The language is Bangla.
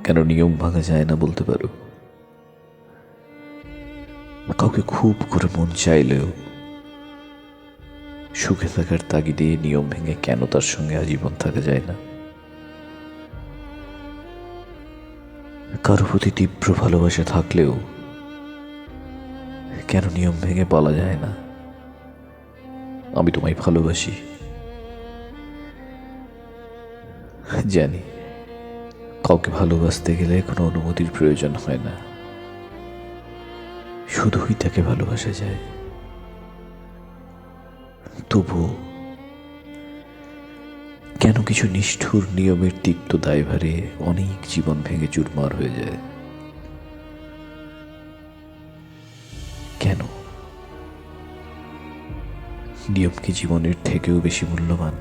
কেন নিয়ম ভাঙা যায় না বলতে পারো? কাউকে খুব করে মন চাইলেও সুখে থাকার তাগিদে নিয়ম ভেঙে কেন তার সঙ্গে আজীবন থাকা যায় না? কারো প্রতি তীব্র ভালোবাসা থাকলেও কেন নিয়ম ভেঙে বলা যায় না আমি তোমায় ভালোবাসি? জানি কাউকে ভালোবাসতে গেলে কোনো অনুমতির প্রয়োজন হয় না, শুধুই তাকে ভালোবাসা যায়। তবুও কেন কিছু নিষ্ঠুর নিয়মের তিক্ত দায়ভারে অনেক জীবন ভেঙে চুরমার হয়ে যায়? কেন? নিয়ম কি জীবনের থেকেও বেশি মূল্যবান?